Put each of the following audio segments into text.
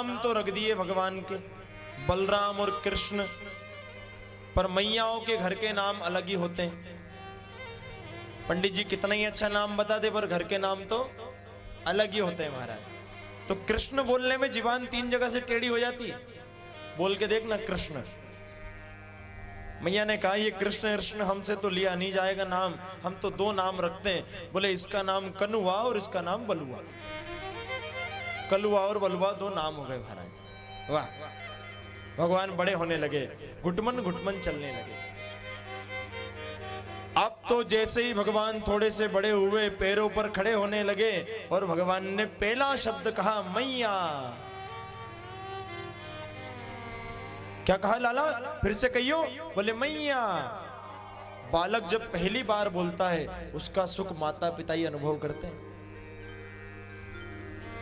नाम तो रख दिए भगवान के, बलराम और कृष्ण, पर मैयाओं के घर के नाम अलग ही होते हैं। पंडित जी कितना ही अच्छा नाम बता दे, पर घर के नाम तो अलग ही होते हैं महाराज। तो कृष्ण बोलने में जीवान 3 जगह से टेढ़ी हो जाती है। बोल के देखना कृष्ण। मैया ने कहा ये कृष्ण कृष्ण हमसे तो लिया नहीं जाएगा नाम, हम तो 2 नाम रखते हैं। बोले इसका नाम कनुआ और इसका नाम बलुआ। कलुआ और बलुआ 2 नाम हो गए महाराज। वाह, भगवान बड़े होने लगे, घुटमन घुटमन चलने लगे। अब तो जैसे ही भगवान थोड़े से बड़े हुए, पैरों पर खड़े होने लगे और भगवान ने पहला शब्द कहा मैया। क्या कहा लाला, फिर से कहियो। बोले मैया। बालक जब पहली बार बोलता है उसका सुख माता पिता ही अनुभव करते हैं।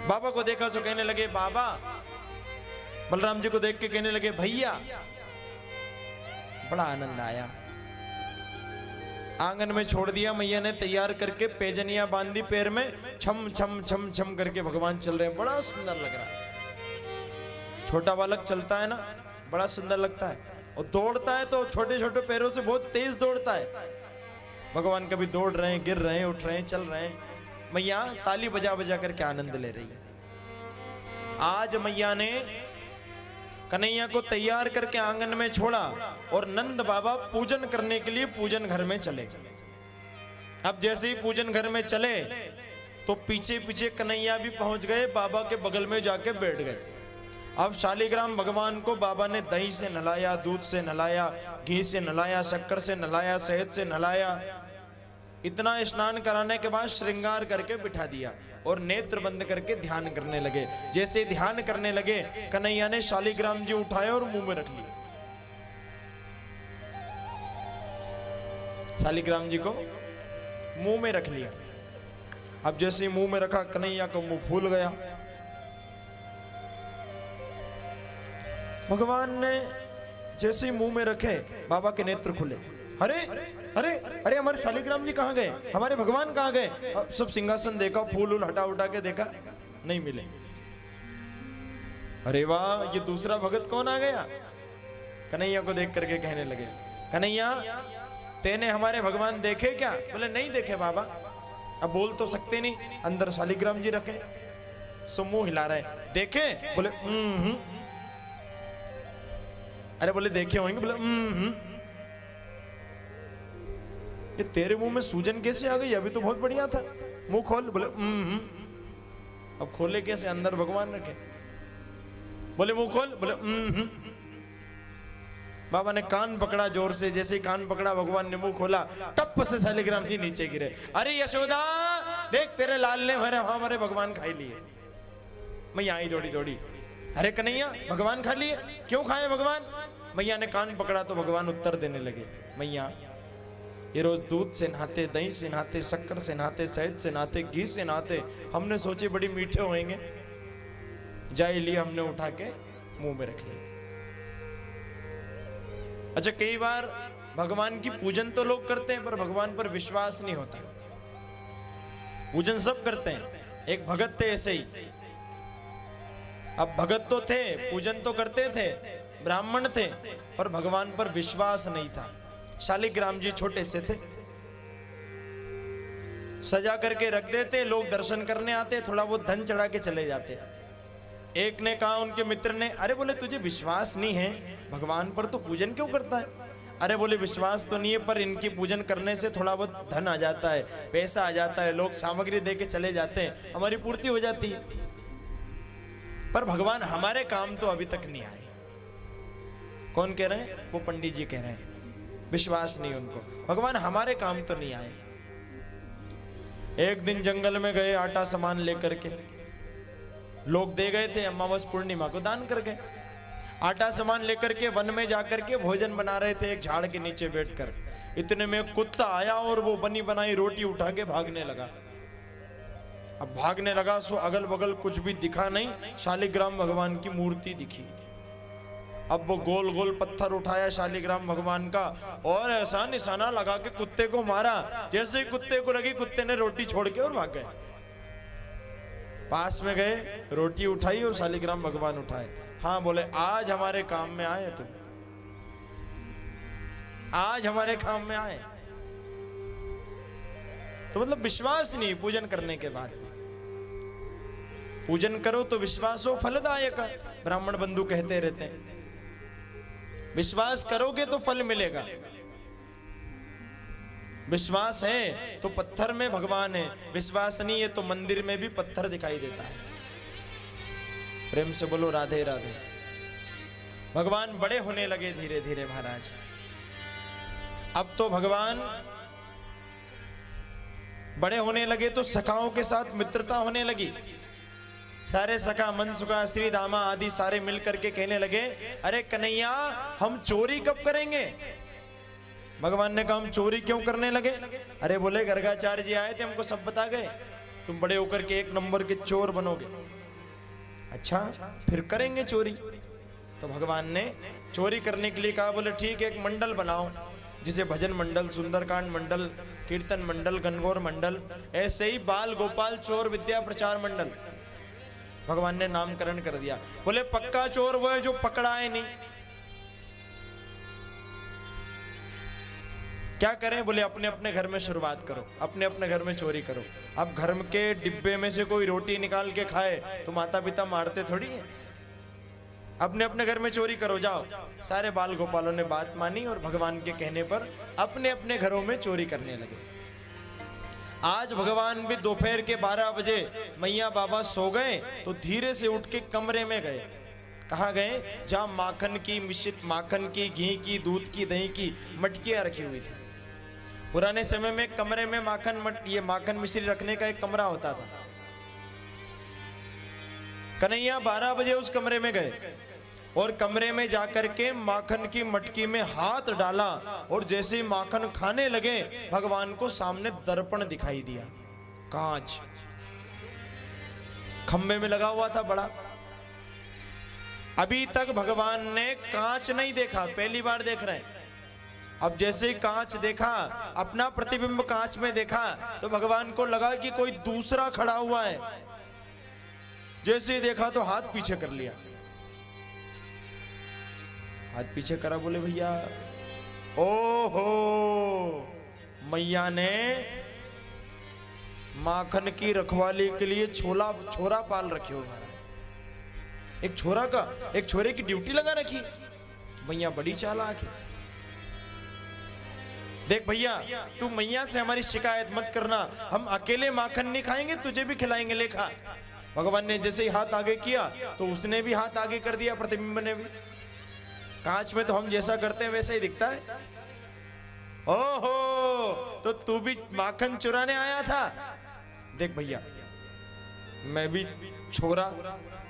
बाबा को देखा तो कहने लगे बाबा, बलराम जी को देख के कहने लगे भैया। बड़ा आनंद आया। आंगन में छोड़ दिया, मैया ने तैयार करके पैजनिया बांध दी पैर में, छम छम छम छम करके भगवान चल रहे हैं। बड़ा सुंदर लग रहा है। छोटा बालक चलता है ना, बड़ा सुंदर लगता है। और दौड़ता है तो छोटे छोटे पैरों से बहुत तेज दौड़ता है। भगवान कभी दौड़ रहे हैं, गिर रहे हैं, उठ रहे हैं, चल रहे हैं। मैया ताली बजा बजा करके आनंद ले रही है। आज मैया ने कन्हैया को तैयार करके आंगन में छोड़ा और नंद बाबा पूजन करने के लिए पूजन घर में चले। अब जैसे ही पूजन घर में चले तो पीछे पीछे कन्हैया भी पहुंच गए, बाबा के बगल में जाके बैठ गए। अब शालिग्राम भगवान को बाबा ने दही से नहलाया, दूध से नहलाया, घी से नहलाया, शक्कर से नहलाया, शहद से नहलाया। इतना स्नान कराने के बाद श्रृंगार करके बिठा दिया और नेत्र बंद करके ध्यान करने लगे। जैसे ध्यान करने लगे कन्हैया ने शालिग्राम जी उठाए और मुंह में रख लिए। शालिग्राम जी को मुंह में रख लिया। अब जैसे मुंह में रखा कन्हैया का मुंह फूल गया। भगवान ने जैसे ही मुंह में रखे बाबा के नेत्र खुले। अरे अरे अरे हमारे शालिग्राम जी कहां गए, हमारे भगवान कहां गए। सब सिंहासन देखा, फूल उल हटा उठा के देखा, नहीं मिले। अरे वाह, ये दूसरा भगत कौन आ गया। कन्हैया को देख करके कहने लगे कन्हैया तेने हमारे भगवान देखे क्या। बोले नहीं देखे बाबा। अब बोल तो सकते नहीं, अंदर शालिग्राम जी रखे। सो मुंह हिला रहे, देखे। बोले अरे बोले देखे होंगे। बोले ये तेरे मुंह में सूजन कैसे आ गई, अभी तो बहुत बढ़िया था। मुंह खोल। बोले अब खोले कैसे, अंदर भगवान रखे। बोले मुंह खोल। बोले बाबा ने कान पकड़ा जोर से। जैसे ही कान पकड़ा भगवान ने मुंह खोला, टप से शालिग्राम जी नीचे गिरे। अरे यशोदा देख, तेरे लाल ने हमारे भगवान खाई लिए। मैया आई दौड़ी दौड़ी, अरे कन्हैया भगवान खा लिए, क्यों खाए भगवान। मैया ने कान पकड़ा तो भगवान उत्तर देने लगे, मैया ये रोज दूध से नहाते, दही से नहाते, शक्कर से नहाते, शहद से नहाते, घी से नहाते, हमने सोचे बड़ी मीठे होंगे, जाए लिए हमने उठा के मुंह में रख लिया। अच्छा, कई बार भगवान की पूजन तो लोग करते हैं पर भगवान पर विश्वास नहीं होता। पूजन सब करते हैं, एक भगत थे ऐसे ही। अब भगत तो थे, पूजन तो करते थे, ब्राह्मण थे, पर भगवान पर विश्वास नहीं था। शालिग्राम जी छोटे से थे, सजा करके रख देते, लोग दर्शन करने आते, थोड़ा बहुत धन चढ़ा के चले जाते। एक ने कहा उनके मित्र ने, अरे बोले तुझे विश्वास नहीं है भगवान पर तो पूजन क्यों करता है। अरे बोले विश्वास तो नहीं है, पर इनकी पूजन करने से थोड़ा बहुत धन आ जाता है, पैसा आ जाता है, लोग सामग्री दे के चले जाते हैं, हमारी पूर्ति हो जाती है, पर भगवान हमारे काम तो अभी तक नहीं आए। कौन कह रहे हैं, वो पंडित जी कह रहे हैं, विश्वास नहीं उनको, भगवान हमारे काम तो नहीं आए। एक दिन जंगल में गए, आटा सामान लेकर के, लोग दे गए थे, अमावस पूर्णिमा को दान कर गए। आटा सामान लेकर के वन में जाकर के भोजन बना रहे थे, एक झाड़ के नीचे बैठकर। इतने में कुत्ता आया और वो बनी बनाई रोटी उठा के भागने लगा। अब भागने लगा सो अगल बगल कुछ भी दिखा नहीं, शालिग्राम भगवान की मूर्ति दिखी। अब वो गोल गोल पत्थर उठाया शालिग्राम भगवान का और ऐसा निशाना लगा के कुत्ते को मारा। जैसे ही कुत्ते को लगी, कुत्ते ने रोटी छोड़ के और भाग गए। पास में गए, रोटी उठाई और शालिग्राम भगवान उठाए। हाँ बोले आज हमारे काम में आए तुम, आज हमारे काम में आए। तो मतलब विश्वास नहीं पूजन करने के बाद। पूजन करो तो विश्वास हो फलदायक, ब्राह्मण बंधु कहते रहते हैं। विश्वास करोगे तो फल मिलेगा। विश्वास है तो पत्थर में भगवान है, विश्वास नहीं है तो मंदिर में भी पत्थर दिखाई देता है। प्रेम से बोलो राधे राधे। भगवान बड़े होने लगे धीरे धीरे महाराज। अब तो भगवान बड़े होने लगे तो सखाओं के साथ मित्रता होने लगी। सारे सखा मनसुखा श्री दामा आदि सारे मिलकर के कहने लगे, अरे कन्हैया हम चोरी कब करेंगे। भगवान ने कहा हम चोरी क्यों करने लगे। अरे बोले गर्गाचार्य जी आए थे, हमको सब बता गए, तुम बड़े होकर के 1 नंबर के चोर बनोगे। अच्छा फिर करेंगे चोरी। तो भगवान ने चोरी करने के लिए कहा। बोले ठीक है, एक मंडल बनाओ, जिसे भजन मंडल, सुंदरकांड मंडल, कीर्तन मंडल, गणगौर मंडल, ऐसे ही बाल गोपाल चोर विद्या प्रचार मंडल भगवान ने नामकरण कर दिया। बोले पक्का चोर वो है जो पकड़ा है नहीं। क्या करें। बोले अपने अपने घर में शुरुआत करो, अपने अपने घर में चोरी करो। अब घर के डिब्बे में से कोई रोटी निकाल के खाए तो माता पिता मारते थोड़ी है। अपने अपने घर में चोरी करो, जाओ। सारे बाल गोपालों ने बात मानी और भगवान के कहने पर अपने अपने घरों में चोरी करने लगे। आज भगवान भी दोपहर के 12 बजे मैया बाबा सो गए तो धीरे से उठ के कमरे में गए। कहाँ गए। जहां माखन की मिश्रित, माखन की, घी की, दूध की, दही की मटकियां रखी हुई थी। पुराने समय में कमरे में ये माखन मिश्री रखने का एक कमरा होता था। कन्हैया 12 बजे उस कमरे में गए और कमरे में जाकर के माखन की मटकी में हाथ डाला और जैसे ही माखन खाने लगे भगवान को सामने दर्पण दिखाई दिया, कांच खंबे में लगा हुआ था बड़ा। अभी तक भगवान ने कांच नहीं देखा, पहली बार देख रहे हैं। अब जैसे ही कांच देखा, अपना प्रतिबिंब कांच में देखा तो भगवान को लगा कि कोई दूसरा खड़ा हुआ है। जैसे ही देखा तो हाथ पीछे कर लिया। हाथ पीछे करा। बोले भैया ओहो, मैया ने माखन की रखवाली के लिए छोरा पाल रखे हो महाराज। एक छोरे की ड्यूटी लगा रखी। मैया बड़ी चालाक है। देख भैया तू मैया से हमारी शिकायत मत करना, हम अकेले माखन नहीं खाएंगे, तुझे भी खिलाएंगे, ले खा। भगवान ने जैसे ही हाथ आगे किया तो उसने भी हाथ आगे कर दिया, प्रतिबिंब ने भी। कांच में तो हम जैसा करते हैं वैसा ही दिखता है। ओहो, तो तू भी माखन चुराने आया था। देख भैया मैं भी छोरा,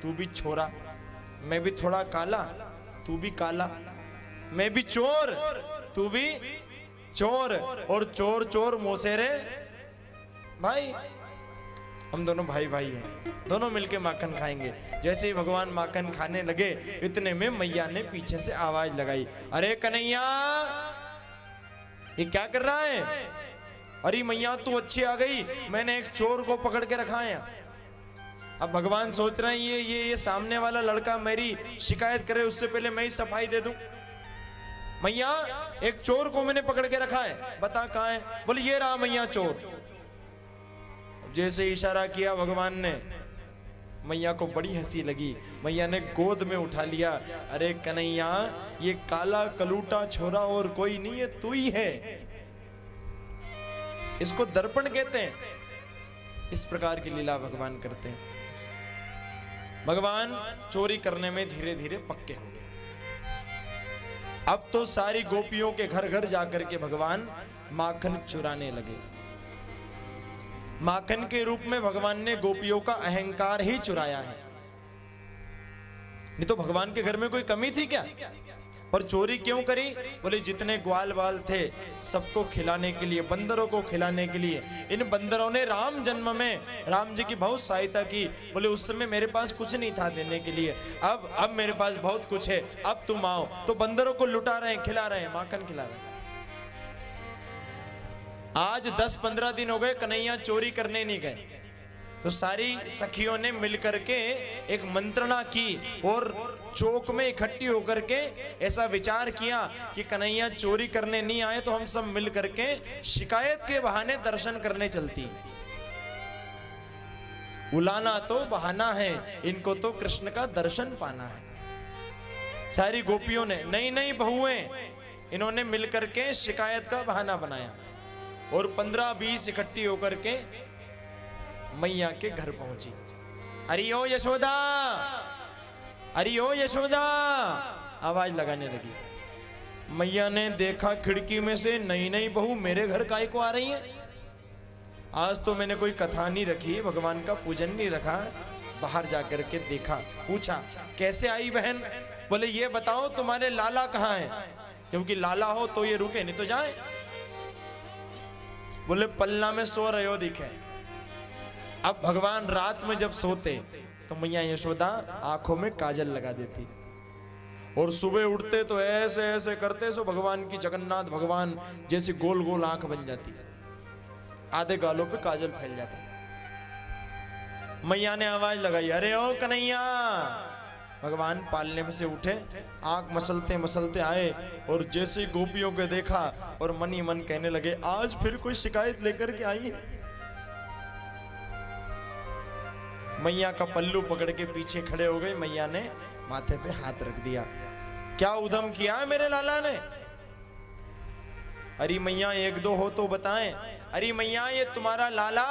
तू भी छोरा, मैं भी थोड़ा काला, तू भी काला, मैं भी चोर, तू भी चोर, और चोर चोर मोसेरे भाई, हम दोनों भाई भाई हैं, दोनों मिलके माखन खाएंगे। जैसे ही भगवान माखन खाने लगे इतने में मैया ने पीछे से आवाज लगाई, अरे कन्हैया ये क्या कर रहा है। अरे मैया तू अच्छी आ गई, मैंने एक चोर को पकड़ के रखा है। अब भगवान सोच रहे हैं ये सामने वाला लड़का मेरी शिकायत करे उससे पहले मैं ही सफाई दे दूं। मैया एक चोर को मैंने पकड़ के रखा है, बता कहां है। बोले ये रहा मैया चोर। जैसे इशारा किया भगवान ने, मैया को बड़ी हंसी लगी। मैया ने गोद में उठा लिया। अरे कन्हैया ये काला कलूटा छोरा और कोई नहीं है, तू ही है। इसको दर्पण कहते हैं। इस प्रकार की लीला भगवान करते हैं। भगवान चोरी करने में धीरे धीरे पक्के हो गए। अब तो सारी गोपियों के घर घर जाकर के भगवान माखन चुराने लगे। माखन के रूप में भगवान ने गोपियों का अहंकार ही चुराया है। नहीं तो भगवान के घर में कोई कमी थी क्या। पर चोरी क्यों करी। बोले जितने ग्वाल बाल थे सबको खिलाने के लिए, बंदरों को खिलाने के लिए। इन बंदरों ने राम जन्म में राम जी की बहुत सहायता की। बोले उस समय मेरे पास कुछ नहीं था देने के लिए, अब मेरे पास बहुत कुछ है, अब तुम आओ। तो बंदरों को लुटा रहे हैं, खिला रहे हैं, माखन खिला रहे हैं। आज 10-15 दिन हो गए कन्हैया चोरी करने नहीं गए। तो सारी सखियों ने मिलकर के एक मंत्रणा की और चौक में इकट्ठी होकर के ऐसा विचार किया कि कन्हैया चोरी करने नहीं आए तो हम सब मिल करके शिकायत के बहाने दर्शन करने चलती। बुलाना तो बहाना है, इनको तो कृष्ण का दर्शन पाना है। सारी गोपियों ने, नई नई बहुएं, इन्होंने मिलकर के शिकायत का बहाना बनाया और 15-20 इकट्ठी होकर के मैया के घर पहुंची। अरे ओ यशोदा, अरे ओ यशोदा, आवाज लगाने लगी। मैया ने देखा खिड़की में से, नई नई बहू मेरे घर काहे को आ रही है? आज तो मैंने कोई कथा नहीं रखी, भगवान का पूजन नहीं रखा। बाहर जाकर के देखा, पूछा कैसे आई बहन? बोले ये बताओ तुम्हारे लाला कहाँ हैं? क्योंकि लाला हो तो ये रुके, नहीं तो जाए। बोले पल्ला में सो रहे हो दिखे। अब भगवान रात में जब सोते तो मैया यशोदा आंखों में काजल लगा देती और सुबह उठते तो ऐसे ऐसे करते सो भगवान की, जगन्नाथ भगवान जैसी गोल गोल आंख बन जाती, आधे गालों पे काजल फैल जाता। मैया ने आवाज लगाई, अरे ओ कन्हैया। भगवान पालने में से उठे, आंख मसलते मसलते आए और जैसे गोपियों को देखा और मन ही मन कहने लगे, आज फिर कोई शिकायत लेकर के आई है। मैया का पल्लू पकड़ के पीछे खड़े हो गए। मैया ने माथे पे हाथ रख दिया। क्या उधम किया है मेरे लाला ने? अरे मैया एक दो हो तो बताएं। अरे मैया ये तुम्हारा लाला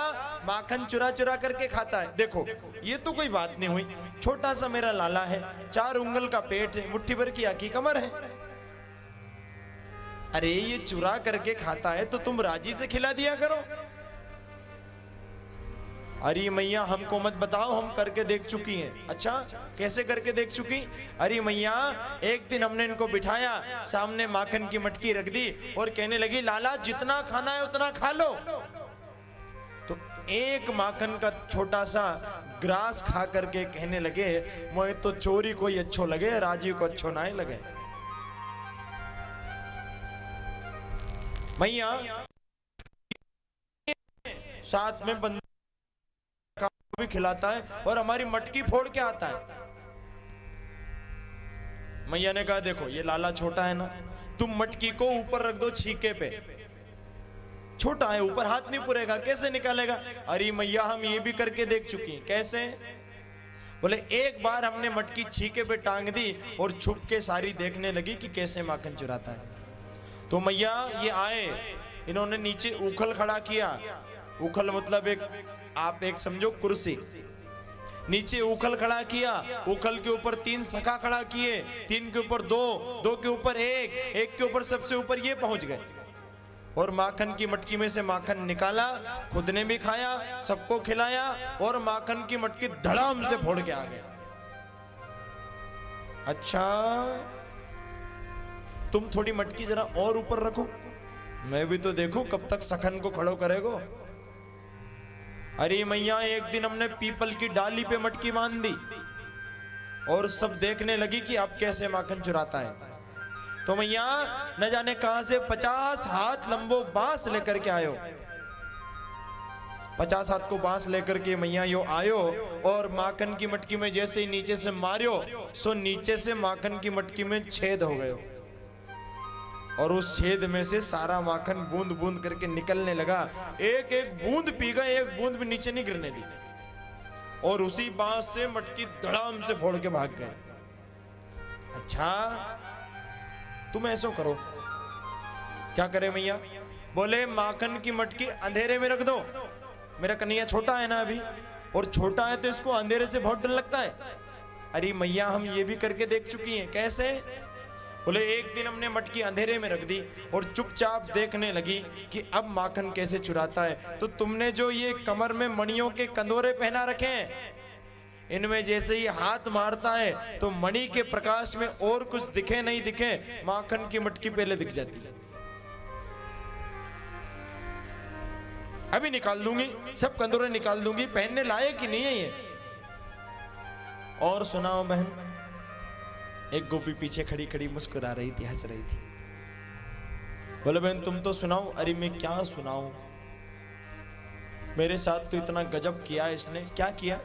माखन चुरा चुरा करके खाता है। देखो ये तो कोई बात नहीं हुई, छोटा सा मेरा लाला है, 4 उंगल का पेट है, मुट्ठी भर की आखी कमर है। अरे ये चुरा करके खाता है तो तुम राजी से खिला दिया करो। अरे मैया हमको मत बताओ, हम करके देख चुकी हैं। अच्छा कैसे करके देख चुकी? अरे मैया एक दिन हमने इनको बिठाया, सामने माखन की मटकी रख दी और कहने लगी लाला जितना खाना है उतना खा लो। तो एक माखन का छोटा सा ग्रास खा करके कहने लगे, मोहे तो चोरी कोई अच्छो लगे, राजीव को अच्छो ना लगे। मैया साथ में बंद भी खिलाता है और हमारी मटकी फोड़ के आता है। मैया ने कहा देखो ये लाला छोटा है ना, तुम मटकी को ऊपर रख दो छीके पे, छोटा है ऊपर हाथ नहीं पुरेगा, कैसे निकालेगा? अरे मैया हम ये भी करके देख चुकी हैं। कैसे? बोले एक बार हमने मटकी छीके पे टांग दी और छुप के सारी देखने लगी कि कैसे माखन चुराता है। तो मैया ये आए, इन्होंने नीचे उखल खड़ा किया। उखल मतलब आप एक समझो कुर्सी, नीचे उखल खड़ा किया, उखल के ऊपर 3 सखा खड़ा किए, 3 के ऊपर 2, 2 के ऊपर 1, 1 के ऊपर सबसे ऊपर ये पहुंच गए और माखन की मटकी में से माखन निकाला, खुद ने भी खाया, सबको खिलाया और माखन की मटकी धड़ाम से फोड़ के आ गए। अच्छा तुम थोड़ी मटकी जरा और ऊपर रखो, मैं भी तो देखूं कब तक सखन को खड़ो करेगो। अरे मैया एक दिन हमने पीपल की डाली पे मटकी बांध दी और सब देखने लगी कि अब कैसे माखन चुराता है। तो मैया न जाने कहां से 50 हाथ लंबो बांस लेकर के आयो। 50 हाथ को बांस लेकर के मैया यो आयो और माखन की मटकी में जैसे ही नीचे से मारियो, सो नीचे से माखन की मटकी में छेद हो गयो और उस छेद में से सारा माखन बूंद बूंद करके निकलने लगा। एक एक बूंद पी गए, एक बूंद भी नीचे नहीं गिरने दी और उसी बांस से मटकी धड़ाम से फोड़ के भाग गए। अच्छा तुम ऐसा करो। क्या करे मैया? बोले माखन की मटकी अंधेरे में रख दो, मेरा कन्हैया छोटा है ना अभी, और छोटा है तो इसको अंधेरे से बहुत डर लगता है। अरे मैया हम ये भी करके देख चुकी हैं। कैसे? बोले एक दिन हमने मटकी अंधेरे में रख दी और चुपचाप देखने लगी कि अब माखन कैसे चुराता है। तो तुमने जो ये कमर में मणियों के कंदोरे पहना रखे हैं, इनमें जैसे ही हाथ मारता है तो मणि के प्रकाश में और कुछ दिखे नहीं दिखे, माखन की मटकी पहले दिख जाती है। अभी निकाल दूंगी, सब कंदोरे निकाल दूंगी, पहनने लायक ही नहीं है ये। और सुनाओ बहन। एक गोपी पीछे खड़ी खड़ी मुस्कुरा रही थी, हंस रही थी। बोले बहन तुम तो सुनाओ। अरे मैं क्या सुनाऊं, मेरे साथ तो इतना गजब किया इसने। क्या किया?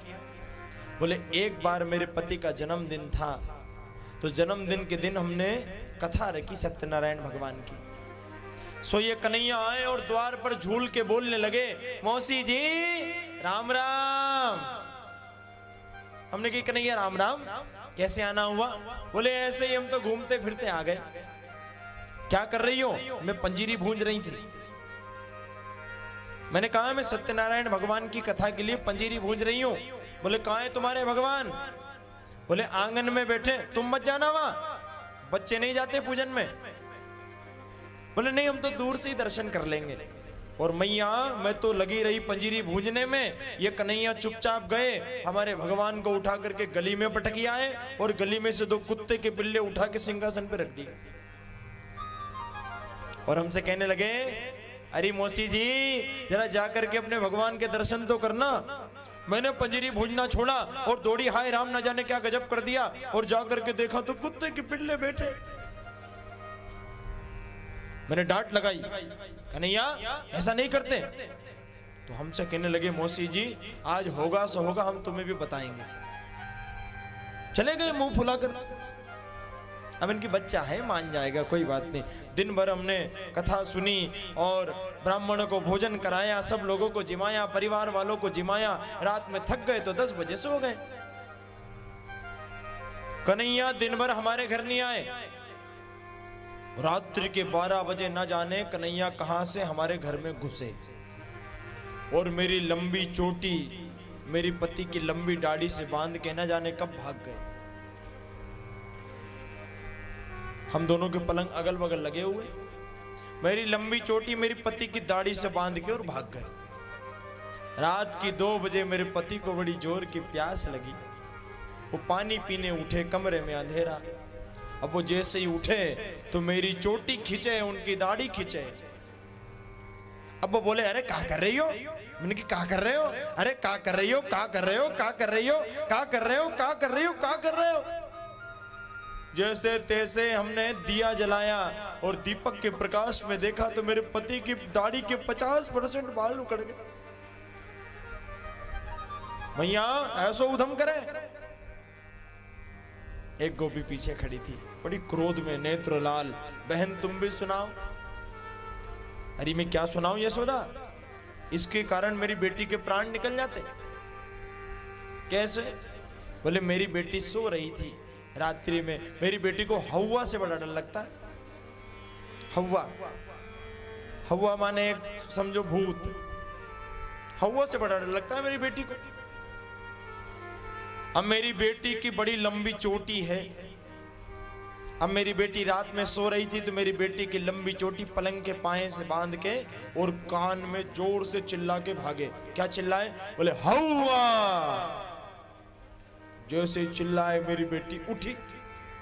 बोले एक बार मेरे पति का जन्मदिन था, तो जन्मदिन के दिन हमने कथा रखी सत्यनारायण भगवान की। सो ये कन्हैया आए और द्वार पर झूल के बोलने लगे, मौसी जी राम राम। हमने कही कन्हैया राम राम, कैसे आना हुआ? बोले ऐसे ही हम तो घूमते फिरते आ गए। क्या कर रही हो? मैं पंजीरी भूंज रही थी। मैंने कहा मैं सत्यनारायण भगवान की कथा के लिए पंजीरी भूंज रही हूं। बोले कहां है तुम्हारे भगवान? बोले आंगन में बैठे, तुम मत जाना वहां, बच्चे नहीं जाते पूजन में। बोले नहीं हम तो दूर से ही दर्शन कर लेंगे। और मैया मैं तो लगी रही पंजीरी भूंजने में, ये कन्हैया चुपचाप गए, हमारे भगवान को उठा करके गली में पटक आए और गली में से 2 कुत्ते के पिल्ले उठा के सिंहासन पे रख दिए। और हमसे कहने लगे, अरे मौसी जी जरा जाकर के अपने भगवान के दर्शन तो करना। मैंने पंजीरी भूंजना छोड़ा और दौड़ी, हाय राम न जाने क्या गजब कर दिया, और जाकर के देखा तो कुत्ते के पिल्ले बैठे। मैंने डांट लगाई, कन्हैया ऐसा नहीं करते। तो हमसे कहने लगे, मौसी जी आज होगा सो होगा, हम तुम्हें भी बताएंगे। चले गए मुंह फुलाकर। अब इनकी बच्चा है, मान जाएगा, कोई बात नहीं। दिन भर हमने कथा सुनी और ब्राह्मणों को भोजन कराया, सब लोगों को जिमाया, परिवार वालों को जिमाया। रात में थक गए तो 10 बजे सो गए। कन्हैया दिन भर हमारे घर नहीं आए। रात्रि के 12 बजे न जाने कन्हैया कहां से हमारे घर में घुसे और मेरी लंबी चोटी मेरी पति की लंबी दाढ़ी से बांध के न जाने कब भाग गए। हम दोनों के पलंग अगल बगल लगे हुए, मेरी लंबी चोटी मेरी पति की दाढ़ी से बांध के और भाग गए। रात की 2 बजे मेरे पति को बड़ी जोर की प्यास लगी, वो पानी पीने उठे, कमरे में अंधेरा। अब वो जैसे ही उठे तो मेरी चोटी खींचे, उनकी दाढ़ी खींचे। अब वो बोले, अरे क्या कर रही हो? मैंने कहा क्या कर रहे हो? अरे क्या कर रही हो, क्या कर रहे हो, क्या कर रही हो, क्या कर रहे हो, क्या कर रही हो, क्या कर रहे हो? जैसे तैसे हमने दिया जलाया और दीपक के प्रकाश में देखा तो मेरे पति की दाढ़ी के 50% बाल उखड़ गए। भैया ऐसो उधम करे। एक गोपी पीछे खड़ी थी, बड़ी क्रोध में, नेत्र लाल। बहन तुम भी सुनाओ। अरे मैं क्या सुनाऊं यशोदा, इसके कारण मेरी बेटी के प्राण निकल जाते। कैसे? बोले मेरी बेटी सो रही थी रात्रि में, मेरी बेटी को हवा से बड़ा डर लगता है। हवा, हवा माने एक समझो भूत। हवा से बड़ा डर लगता है मेरी बेटी को। अब मेरी बेटी की बड़ी लंबी चोटी है। अब मेरी बेटी रात में सो रही थी तो मेरी बेटी की लंबी चोटी पलंग के पाए से बांध के और कान में जोर से चिल्ला के भागे। क्या चिल्लाए? बोले हवा। जैसे चिल्लाए मेरी बेटी उठी।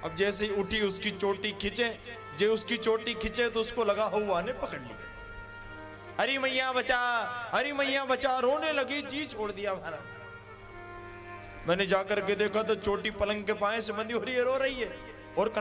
अब जैसे ही उठी उसकी चोटी खींचे, जो उसकी चोटी खींचे तो उसको लगा हवा ने पकड़ ली। अरे मैया बचा, अरे मैया बचा, रोने लगी, जी छोड़ दिया हमारा। मैंने जाकर के देखा तो चोटी पलंग के पाए से बंधी हो रही है, रो रही है। और